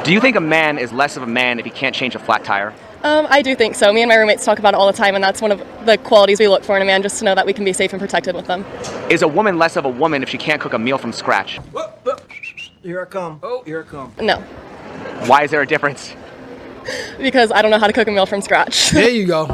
Do you think a man is less of a man if he can't change a flat tire? I do think so. Me and my roommates talk about it all the time, and that's one of the qualities we look for in a man, just to know that we can be safe and protected with them. Is a woman less of a woman if she can't cook a meal from scratch? Here I come. Oh, here I come. No, Why is there a difference? because I don't know how to cook a meal from scratch. There you go.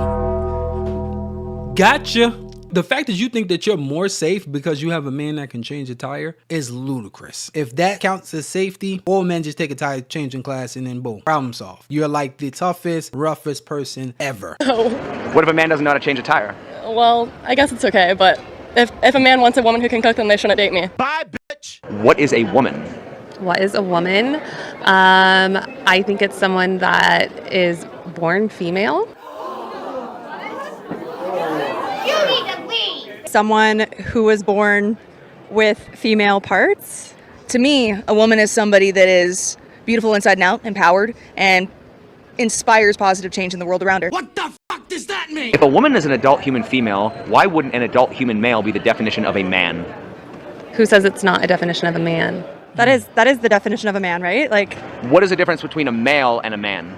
Gotcha. The fact that you think that you're more safe because you have a man that can change a tire is ludicrous. If that counts as safety, all men just take a tire changing class and then boom, problem solved. You're like the toughest, roughest person ever. What if a man doesn't know how to change a tire? Well, I guess it's okay, but if a man wants a woman who can cook, then they shouldn't date me. Bye, bitch. What is a woman? What is a woman? I think it's someone that is born female. Someone who was born with female parts. To me, a woman is somebody that is beautiful inside and out, empowered, and inspires positive change in the world around her. What the fuck does that mean? If a woman is an adult human female, why wouldn't an adult human male be the definition of a man? Who says it's not a definition of a man? That is the definition of a man, right? Like, What is the difference between a male and a man?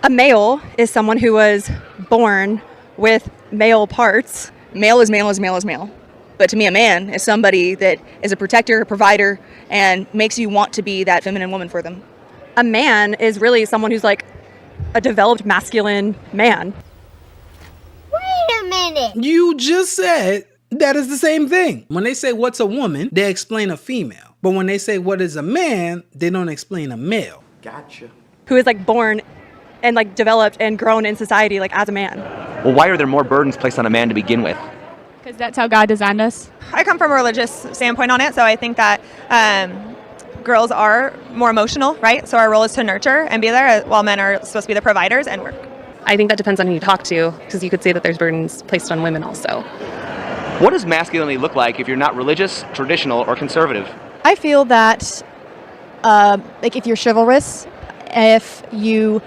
a male is someone who was born with male parts. Male is male is male is male. But to me, a man is somebody that is a protector, a provider, and makes you want to be that feminine woman for them. A man is really someone who's like a developed masculine man. Wait a minute. You just said that is the same thing. When they say what's a woman, they explain a female. But when they say what is a man, they don't explain a male. Gotcha. Who is like born and like developed and grown in society like as a man. Well, why are there more burdens placed on a man to begin with? Because that's how God designed us. I come from a religious standpoint on it, so I think that girls are more emotional, right? So our role is to nurture and be there, while men are supposed to be the providers and work. I think that depends on who you talk to, because you could say that there's burdens placed on women also. What does masculinity look like if you're not religious, traditional, or conservative? I feel that, like if you're chivalrous, if you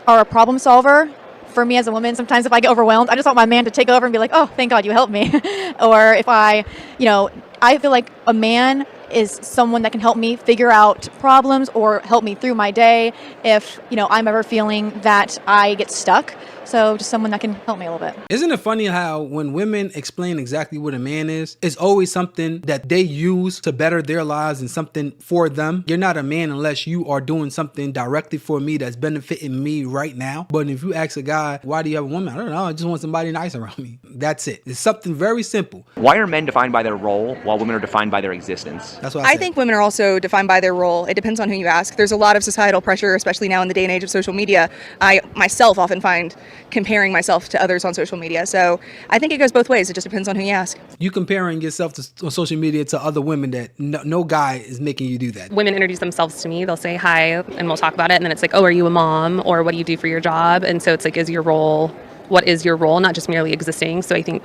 are a problem solver. For me as a woman, sometimes if I get overwhelmed, I just want my man to take over and be like, oh, thank God you helped me. Or if I feel like a man is someone that can help me figure out problems or help me through my day if, I'm ever feeling that I get stuck. So just someone that can help me a little bit. Isn't it funny how when women explain exactly what a man is, it's always something that they use to better their lives and something for them? You're not a man unless you are doing something directly for me that's benefiting me right now. But if you ask a guy, why do you have a woman? I don't know. I just want somebody nice around me. That's it. It's something very simple. Why are men defined by their role while women are defined by their existence? That's what I think women are also defined by their role. It depends on who you ask. There's a lot of societal pressure, especially now in the day and age of social media. I myself often find comparing myself to others on social media. So I think it goes both ways. It just depends on who you ask. You comparing yourself on social media to other women that no guy is making you do that. Women introduce themselves to me. They'll say hi, and we'll talk about it. And then it's like, oh, are you a mom? Or what do you do for your job? And so it's like, what is your role? Not just merely existing. So I think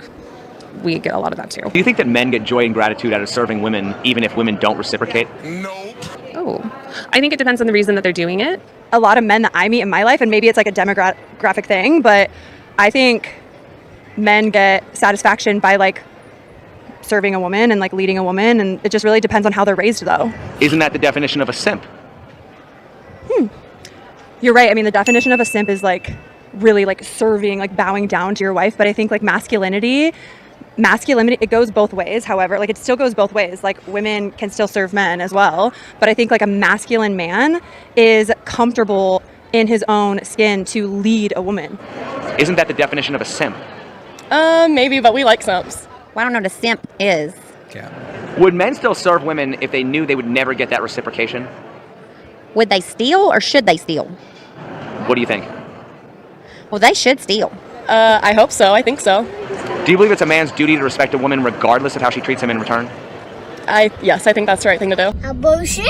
we get a lot of that too. Do you think that men get joy and gratitude out of serving women, even if women don't reciprocate? No. Oh, I think it depends on the reason that they're doing it. A lot of men that I meet in my life, and maybe it's like a demographic thing, but I think men get satisfaction by like serving a woman and like leading a woman, and it just really depends on how they're raised though. Isn't that the definition of a simp? You're right. I mean, the definition of a simp is like really like serving, like bowing down to your wife, but I think like masculinity, it goes both ways. However, like it still goes both ways. Like women can still serve men as well, but I think like a masculine man is comfortable in his own skin to lead a woman. Isn't that the definition of a simp? Maybe, but we like simps. Well, I don't know what a simp is. Okay. Would men still serve women if they knew they would never get that reciprocation? Would they steal or should they steal? What do you think? Well, they should steal. I hope so. I think so. Do you believe it's a man's duty to respect a woman regardless of how she treats him in return? Yes, I think that's the right thing to do. Bullshit?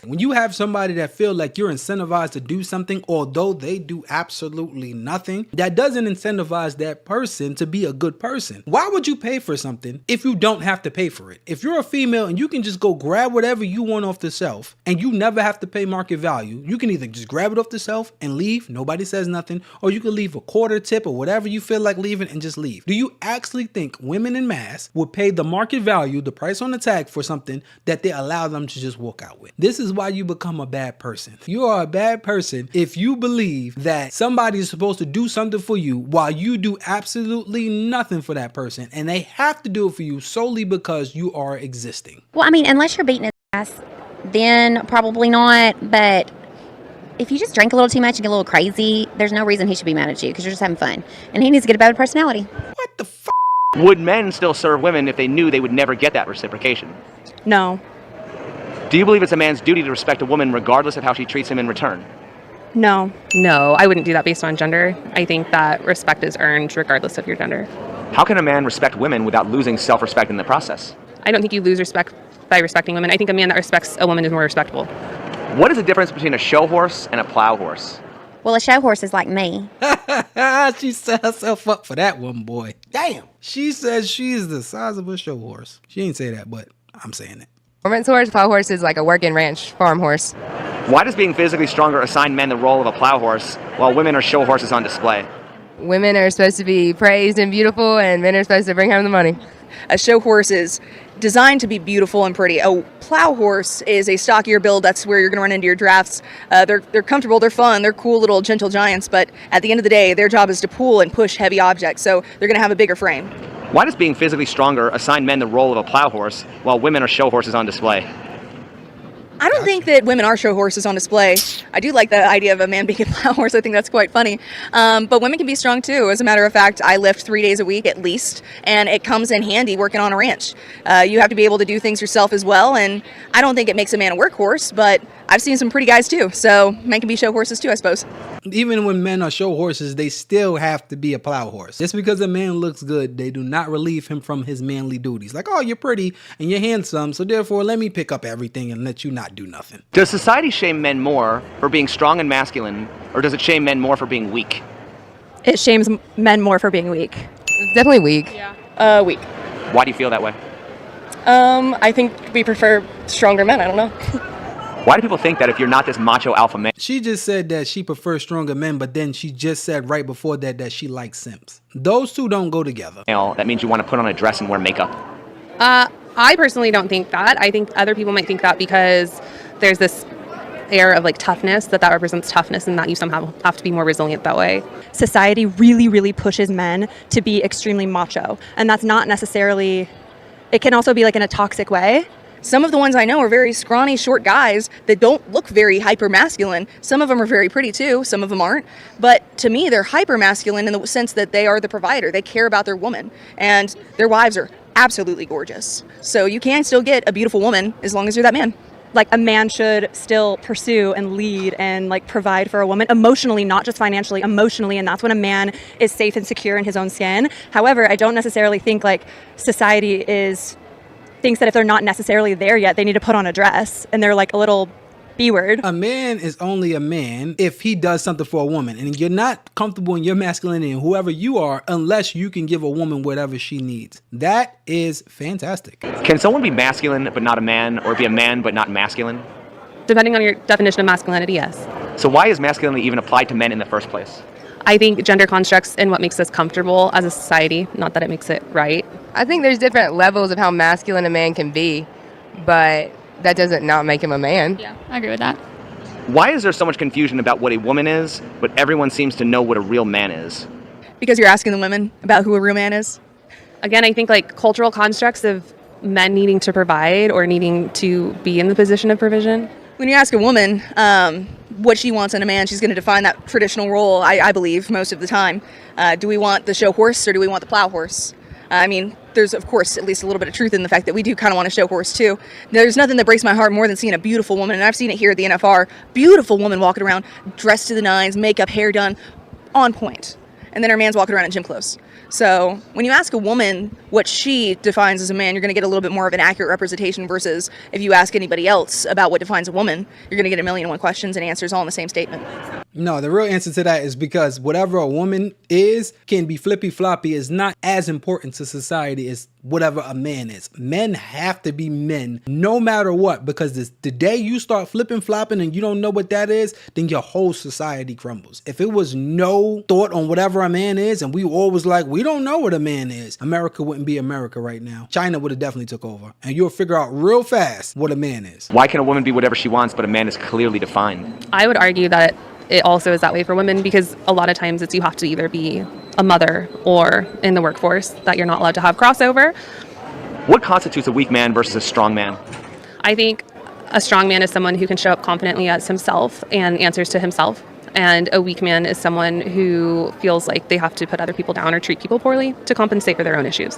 When you have somebody that feel like you're incentivized to do something, although they do absolutely nothing, that doesn't incentivize that person to be a good person. Why would you pay for something if you don't have to pay for it? If you're a female and you can just go grab whatever you want off the shelf and you never have to pay market value, you can either just grab it off the shelf and leave, nobody says nothing, or you can leave a quarter tip or whatever you feel like leaving and just leave. Do you actually think women in mass would pay the market value, the price on the tag for something that they allow them to just walk out with? This is why you become a bad person. You are a bad person if you believe that somebody is supposed to do something for you while you do absolutely nothing for that person, and they have to do it for you solely because you are existing. Well, I mean, unless you're beating his ass, then probably not. But if you just drink a little too much and get a little crazy, there's no reason he should be mad at you because you're just having fun. And he needs to get a better personality. What the f***? Would men still serve women if they knew they would never get that reciprocation? No. Do you believe it's a man's duty to respect a woman regardless of how she treats him in return? No. No, I wouldn't do that based on gender. I think that respect is earned regardless of your gender. How can a man respect women without losing self-respect in the process? I don't think you lose respect by respecting women. I think a man that respects a woman is more respectable. What is the difference between a show horse and a plow horse? Well, a show horse is like me. She set herself up for that one, boy. Damn. She says she's the size of a show horse. She ain't say that, but I'm saying it. Performance horse, plow horse is like a working ranch farm horse. Why does being physically stronger assign men the role of a plow horse while women are show horses on display? Women are supposed to be praised and beautiful, and men are supposed to bring home the money. A show horse is designed to be beautiful and pretty. A plow horse is a stockier build. That's where you're going to run into your drafts. They're comfortable, they're fun, they're cool little gentle giants, but at the end of the day, their job is to pull and push heavy objects, so they're going to have a bigger frame. Why does being physically stronger assign men the role of a plow horse while women are show horses on display? I don't think that women are show horses on display. I do like the idea of a man being a plow horse. I think that's quite funny. But women can be strong too. As a matter of fact, I lift 3 days a week at least, and it comes in handy working on a ranch. You have to be able to do things yourself as well, and I don't think it makes a man a workhorse, but I've seen some pretty guys too, so men can be show horses too, I suppose. Even when men are show horses, they still have to be a plow horse. Just because a man looks good, they do not relieve him from his manly duties. Like, oh, you're pretty and you're handsome, so therefore let me pick up everything and let you not do nothing. Does society shame men more for being strong and masculine, or does it shame men more for being weak? It shames men more for being weak. Definitely weak. Yeah. Weak. Why do you feel that way? I think we prefer stronger men. I don't know. Why do people think that if you're not this macho alpha man? She just said that she prefers stronger men, but then she just said right before that she likes simps. Those two don't go together. That means you want to put on a dress and wear makeup. I personally don't think that. I think other people might think that because there's this air of like toughness that represents toughness, and that you somehow have to be more resilient that way. Society really, really pushes men to be extremely macho, and that's not necessarily, it can also be like in a toxic way. Some of the ones I know are very scrawny, short guys that don't look very hyper-masculine. Some of them are very pretty too, some of them aren't. But to me, they're hyper-masculine in the sense that they are the provider. They care about their woman, and their wives are absolutely gorgeous. So you can still get a beautiful woman as long as you're that man. Like, a man should still pursue and lead and like provide for a woman emotionally, not just financially, emotionally, and that's when a man is safe and secure in his own skin. However, I don't necessarily think like society thinks that if they're not necessarily there yet, they need to put on a dress, and they're like a little B-word. A man is only a man if he does something for a woman, and you're not comfortable in your masculinity and whoever you are unless you can give a woman whatever she needs. That is fantastic. Can someone be masculine but not a man, or be a man but not masculine? Depending on your definition of masculinity, yes. So why is masculinity even applied to men in the first place? I think gender constructs and what makes us comfortable as a society, not that it makes it right. I think there's different levels of how masculine a man can be, but that doesn't not make him a man. Yeah, I agree with that. Why is there so much confusion about what a woman is, but everyone seems to know what a real man is? Because you're asking the women about who a real man is? Again, I think like cultural constructs of men needing to provide or needing to be in the position of provision. When you ask a woman what she wants in a man, she's going to define that traditional role, I believe, most of the time. Do we want the show horse or do we want the plow horse? I mean, there's, of course, at least a little bit of truth in the fact that we do kind of want a show horse, too. There's nothing that breaks my heart more than seeing a beautiful woman, and I've seen it here at the NFR, beautiful woman walking around, dressed to the nines, makeup, hair done, on point. And then her man's walking around in gym clothes. So when you ask a woman what she defines as a man, you're going to get a little bit more of an accurate representation versus if you ask anybody else about what defines a woman, you're going to get 1,000,001 questions and answers all in the same statement. No, the real answer to that is because whatever a woman is can be flippy floppy is not as important to society as whatever a man is. Men have to be men no matter what, because the day you start flipping flopping and you don't know what that is, then your whole society crumbles. If it was no thought on whatever a man is and we all was like, we don't know what a man is, America wouldn't be America right now. China would have definitely took over, and you'll figure out real fast what a man is. Why can a woman be whatever she wants, but a man is clearly defined? I would argue that it also is that way for women, because a lot of times it's you have to either be a mother or in the workforce, that you're not allowed to have crossover. What constitutes a weak man versus a strong man? I think a strong man is someone who can show up confidently as himself and answers to himself. And a weak man is someone who feels like they have to put other people down or treat people poorly to compensate for their own issues.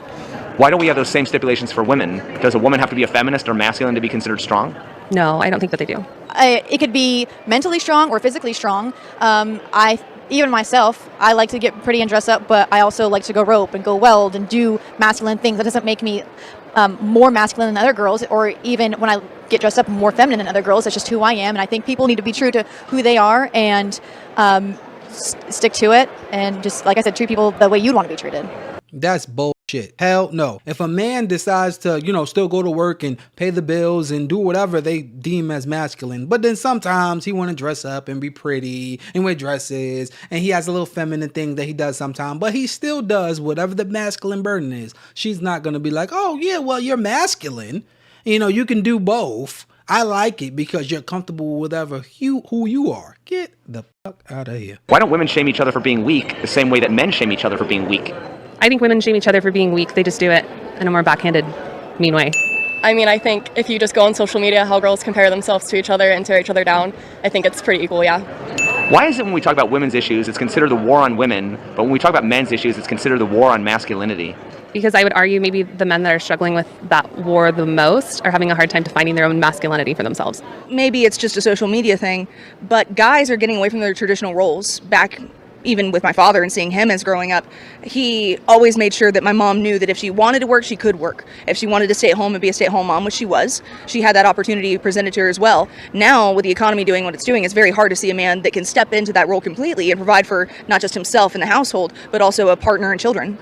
Why don't we have those same stipulations for women? Does a woman have to be a feminist or masculine to be considered strong? No, I don't think that they do. It could be mentally strong or physically strong. Even myself, I like to get pretty and dress up, but I also like to go rope and go weld and do masculine things. That doesn't make me more masculine than other girls, or even when I get dressed up more feminine than other girls. It's just who I am, and I think people need to be true to who they are and stick to it, and just, like I said, treat people the way you'd want to be treated. That's bullshit. Hell no. If a man decides to, still go to work and pay the bills and do whatever they deem as masculine, but then sometimes he want to dress up and be pretty and wear dresses, and he has a little feminine thing that he does sometimes, but he still does whatever the masculine burden is. She's not going to be like, oh yeah, well, you're masculine. You can do both. I like it because you're comfortable with whatever who you are. Get the fuck out of here. Why don't women shame each other for being weak the same way that men shame each other for being weak? I think women shame each other for being weak. They just do it in a more backhanded, mean way. I mean, I think if you just go on social media, how girls compare themselves to each other and tear each other down, I think it's pretty equal, yeah. Why is it when we talk about women's issues, it's considered the war on women, but when we talk about men's issues, it's considered the war on masculinity? Because I would argue maybe the men that are struggling with that war the most are having a hard time defining their own masculinity for themselves. Maybe it's just a social media thing, but guys are getting away from their traditional roles. Back even with my father and seeing him as growing up, he always made sure that my mom knew that if she wanted to work, she could work. If she wanted to stay at home and be a stay-at-home mom, which she was, she had that opportunity presented to her as well. Now, with the economy doing what it's doing, it's very hard to see a man that can step into that role completely and provide for not just himself and the household, but also a partner and children.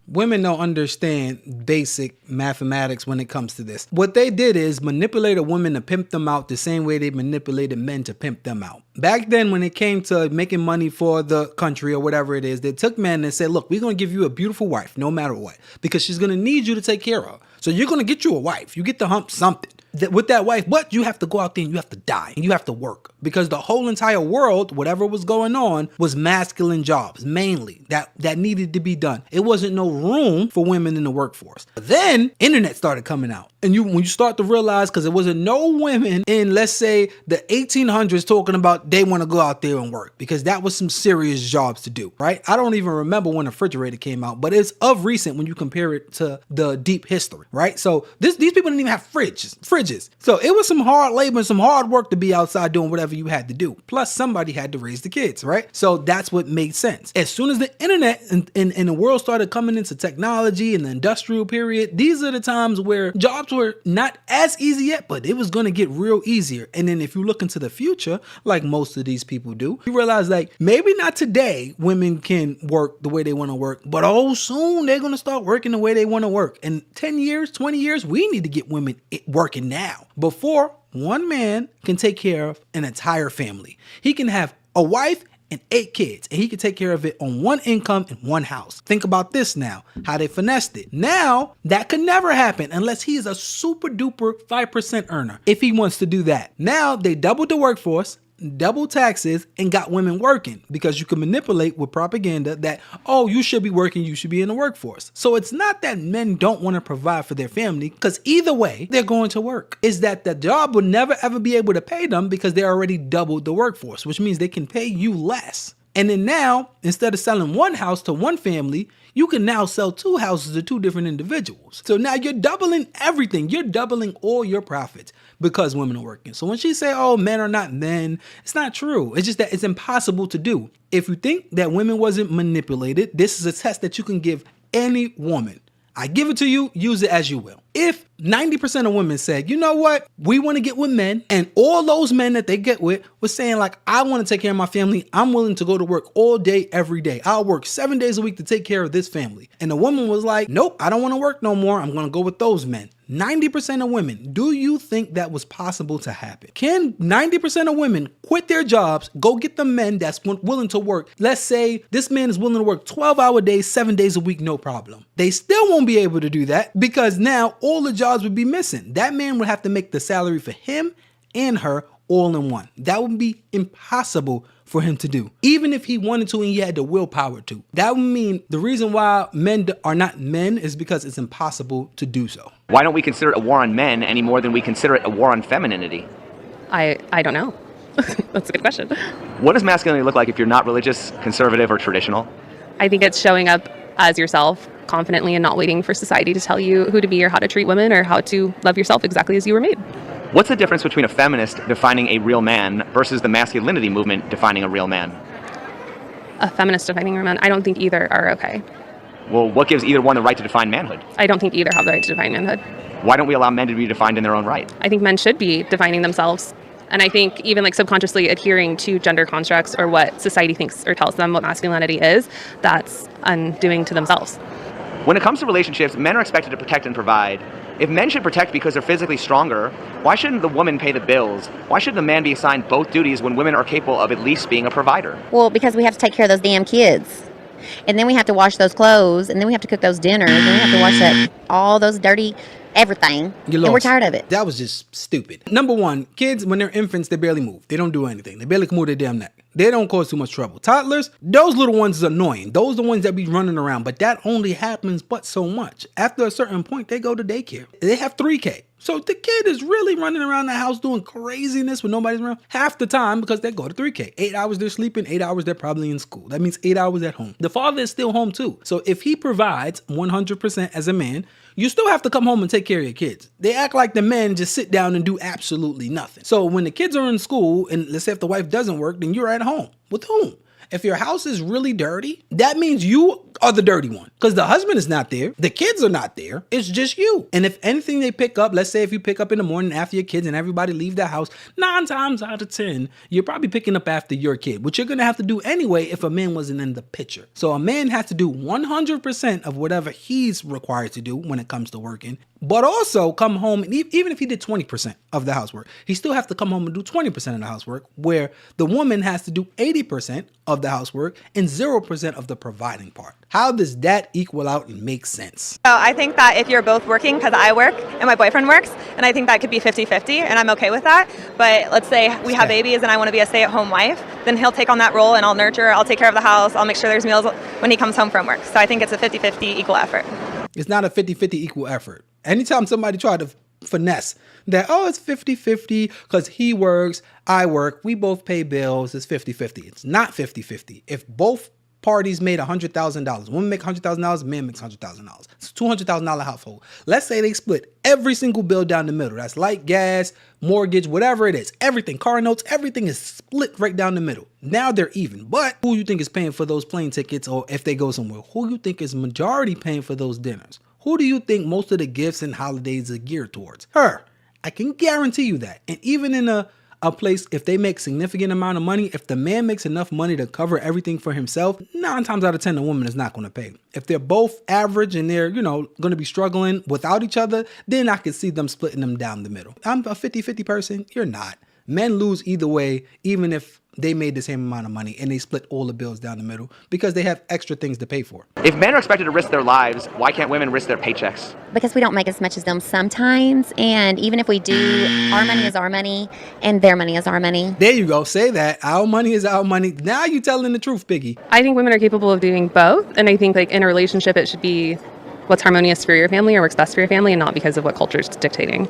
Women don't understand basic mathematics when it comes to this. What they did is manipulate a woman to pimp them out the same way they manipulated men to pimp them out. Back then, when it came to making money for the country or whatever it is, they took men and said, look, we're going to give you a beautiful wife no matter what, because she's going to need you to take care of her. So you're going to get you a wife. You get to hump something with that wife, but you have to go out there and you have to die and you have to work, because the whole entire world, whatever was going on, was masculine jobs mainly that needed to be done. It wasn't no room for women in the workforce. But then internet started coming out, and when you start to realize, because there wasn't no women in, let's say, the 1800s talking about they want to go out there and work, because that was some serious jobs to do, right? I don't even remember when the refrigerator came out, but it's of recent when you compare it to the deep history, right? So these people didn't even have fridges. So it was some hard labor and some hard work to be outside doing whatever you had to do. Plus somebody had to raise the kids, right? So that's what made sense. As soon as the internet and the world started coming into technology and the industrial period, these are the times where jobs were not as easy yet, but it was going to get real easier. And then if you look into the future, like most of these people do, you realize like maybe not today women can work the way they want to work, but soon they're going to start working the way they want to work. In 10 years, 20 years, we need to get women working now. Before, one man can take care of an entire family. He can have a wife and 8 kids, and he can take care of it on one income in one house. Think about this now, how they finessed it. Now, that could never happen unless he is a super duper 5% earner, if he wants to do that. Now, they doubled the workforce, double taxes, and got women working, because you can manipulate with propaganda that, oh, you should be working, you should be in the workforce. So it's not that men don't want to provide for their family, because either way, they're going to work. It's that the job will never ever be able to pay them because they already doubled the workforce, which means they can pay you less. And then now, instead of selling one house to one family, you can now sell 2 houses to 2 different individuals. So now you're doubling everything. You're doubling all your profits because women are working. So when she say, oh, men are not men, it's not true. It's just that it's impossible to do. If you think that women wasn't manipulated, this is a test that you can give any woman. I give it to you, use it as you will. If 90% of women said, you know what, we want to get with men, and all those men that they get with was saying like, I want to take care of my family, I'm willing to go to work all day, every day. I'll work 7 days a week to take care of this family. And the woman was like, nope, I don't want to work no more. I'm going to go with those men. 90% of women, do you think that was possible to happen? Can 90% of women quit their jobs, go get the men that's willing to work? Let's say this man is willing to work 12-hour days, 7 days a week, no problem. They still won't be able to do that because now all the jobs would be missing. That man would have to make the salary for him and her all in one. That would be impossible for him to do, even if he wanted to and he had the willpower to. That would mean the reason why men are not men is because it's impossible to do so. Why don't we consider it a war on men any more than we consider it a war on femininity? I don't know. That's a good question. What does masculinity look like if you're not religious, conservative, or traditional? I think it's showing up as yourself confidently and not waiting for society to tell you who to be or how to treat women or how to love yourself exactly as you were made. What's the difference between a feminist defining a real man versus the masculinity movement defining a real man? A feminist defining a real man, I don't think either are okay. Well, what gives either one the right to define manhood? I don't think either have the right to define manhood. Why don't we allow men to be defined in their own right? I think men should be defining themselves. And I think even like subconsciously adhering to gender constructs or what society thinks or tells them what masculinity is, that's undoing to themselves. When it comes to relationships, men are expected to protect and provide. If men should protect because they're physically stronger, why shouldn't the woman pay the bills? Why should the man be assigned both duties when women are capable of at least being a provider? Well, because we have to take care of those damn kids. And then we have to wash those clothes, and then we have to cook those dinners, and we have to wash all those dirty everything. And we're tired of it. That was just stupid. Number one, kids, when they're infants, they barely move. They don't do anything. They barely can move their damn neck. They don't cause too much trouble. Toddlers, those little ones is annoying. Those are the ones that be running around, but that only happens but so much. After a certain point, they go to daycare. They have 3K. So the kid is really running around the house doing craziness when nobody's around half the time because they go to 3K. 8 hours they're sleeping, 8 hours they're probably in school. That means 8 hours at home. The father is still home too. So if he provides 100% as a man, you still have to come home and take care of your kids. They act like the men just sit down and do absolutely nothing. So when the kids are in school, and let's say if the wife doesn't work, then you're at home. With whom? If your house is really dirty, that means you are the dirty one because the husband is not there. The kids are not there. It's just you. And if anything they pick up, let's say if you pick up in the morning after your kids and everybody leave the house, 9 times out of 10, you're probably picking up after your kid, which you're going to have to do anyway if a man wasn't in the picture. So a man has to do 100% of whatever he's required to do when it comes to working, but also come home, and even if he did 20% of the housework, he still have to come home and do 20% of the housework, where the woman has to do 80% of the housework and 0% of the providing part. How does that equal out and make sense? So I think that if you're both working, because I work and my boyfriend works, and I think that could be 50-50, and I'm okay with that. But let's say we have babies and I want to be a stay-at-home wife, then he'll take on that role and I'll nurture, I'll take care of the house, I'll make sure there's meals when he comes home from work. So I think it's a 50-50 equal effort. It's not a 50-50 equal effort. Anytime somebody try to finesse that, oh, it's 50-50 because he works, I work, we both pay bills, it's 50-50. It's not 50-50. If both parties made $100,000, women make $100,000, man makes $100,000. It's a $200,000 household. Let's say they split every single bill down the middle. That's light, gas, mortgage, whatever it is. Everything, car notes, everything is split right down the middle. Now they're even. But who you think is paying for those plane tickets, or if they go somewhere? Who you think is majority paying for those dinners? Who do you think most of the gifts and holidays are geared towards? Her. I can guarantee you that. And even in a place, if they make significant amount of money, if the man makes enough money to cover everything for himself, 9 times out of 10, the woman is not going to pay. If they're both average and they're, going to be struggling without each other, then I can see them splitting them down the middle. I'm a 50-50 person. You're not. Men lose either way, even if they made the same amount of money and they split all the bills down the middle because they have extra things to pay for. If men are expected to risk their lives, why can't women risk their paychecks? Because we don't make as much as them sometimes. And even if we do, our money is our money and their money is our money. There you go. Say that. Our money is our money. Now you're telling the truth, Piggy. I think women are capable of doing both. And I think like in a relationship, it should be what's harmonious for your family or works best for your family and not because of what culture is dictating.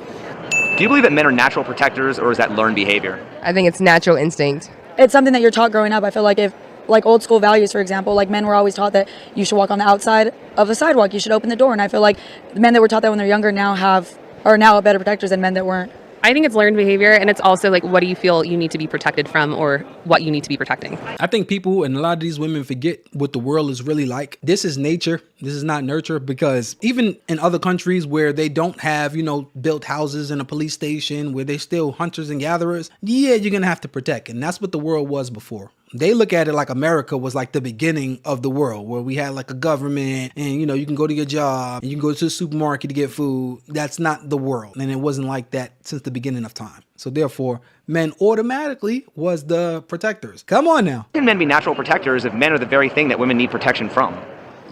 Do you believe that men are natural protectors, or is that learned behavior? I think it's natural instinct. It's something that you're taught growing up. I feel like if, like old school values, for example, like men were always taught that you should walk on the outside of a sidewalk, you should open the door. And I feel like the men that were taught that when they're younger are now better protectors than men that weren't I think it's learned behavior, and it's also like, what do you feel you need to be protected from, or what you need to be protecting? I think people and a lot of these women forget what the world is really like. This is nature. This is not nurture, because even in other countries where they don't have, built houses and a police station, where they still hunters and gatherers, yeah, you're going to have to protect. And that's what the world was before. They look at it like America was like the beginning of the world, where we had like a government and, you can go to your job and you can go to the supermarket to get food. That's not the world. And it wasn't like that since the beginning of time. So therefore, men automatically was the protectors. Come on now. How can men be natural protectors if men are the very thing that women need protection from?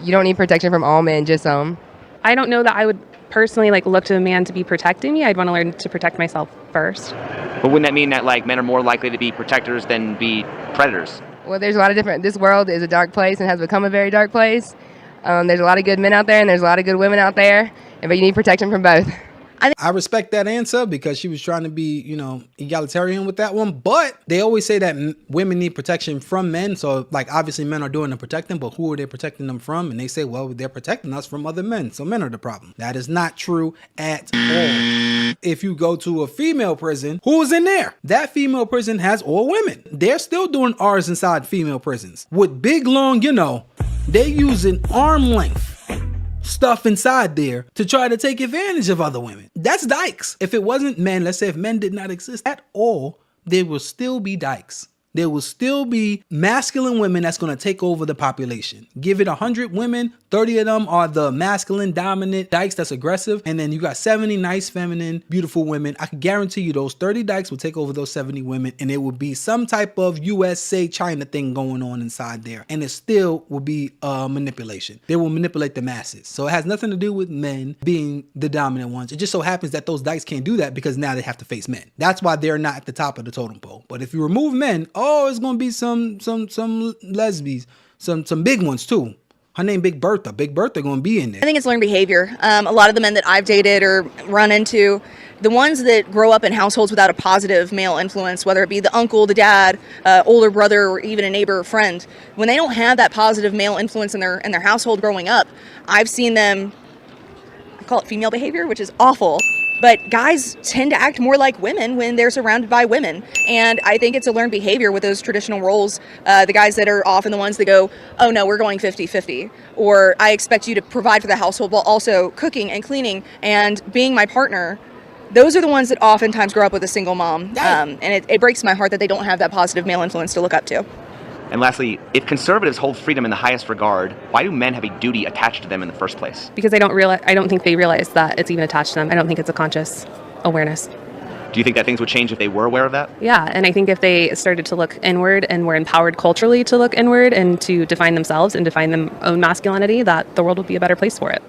You don't need protection from all men, just some. I don't know that I would personally look to a man to be protecting me. I'd want to learn to protect myself first. But wouldn't that mean that men are more likely to be protectors than be predators? Well, there's a lot of different. This world is a dark place and has become a very dark place. There's a lot of good men out there and there's a lot of good women out there, but you need protection from both. I respect that answer, because she was trying to be, egalitarian with that one. But they always say that women need protection from men. So, obviously men are doing the protecting, but who are they protecting them from? And they say, well, they're protecting us from other men. So men are the problem. That is not true at all. If you go to a female prison, who's in there? That female prison has all women. They're still doing R's inside female prisons with big, long, they're using arm length stuff inside there to try to take advantage of other women. That's dykes. If it wasn't men, let's say if men did not exist at all, there will still be dykes. There will still be masculine women that's going to take over the population. Give it 100 women, 30 of them are the masculine dominant dykes that's aggressive. And then you got 70 nice, feminine, beautiful women. I can guarantee you those 30 dykes will take over those 70 women, and it will be some type of USA China thing going on inside there. And it still will be manipulation. They will manipulate the masses. So it has nothing to do with men being the dominant ones. It just so happens that those dykes can't do that because now they have to face men. That's why they're not at the top of the totem pole. But if you remove men, it's gonna be some lesbians, some big ones too. Her name Big Bertha. Big Bertha gonna be in there. I think it's learned behavior. A lot of the men that I've dated or run into, the ones that grow up in households without a positive male influence, whether it be the uncle, the dad, older brother, or even a neighbor or friend, when they don't have that positive male influence in their household growing up, I've seen them, I call it female behavior, which is awful. But guys tend to act more like women when they're surrounded by women. And I think it's a learned behavior with those traditional roles. The guys that are often the ones that go, oh no, we're going 50-50. Or I expect you to provide for the household while also cooking and cleaning and being my partner. Those are the ones that oftentimes grow up with a single mom. And it breaks my heart that they don't have that positive male influence to look up to. And lastly, if conservatives hold freedom in the highest regard, why do men have a duty attached to them in the first place? Because I don't think they realize that it's even attached to them. I don't think it's a conscious awareness. Do you think that things would change if they were aware of that? Yeah, and I think if they started to look inward and were empowered culturally to look inward and to define themselves and define their own masculinity, that the world would be a better place for it.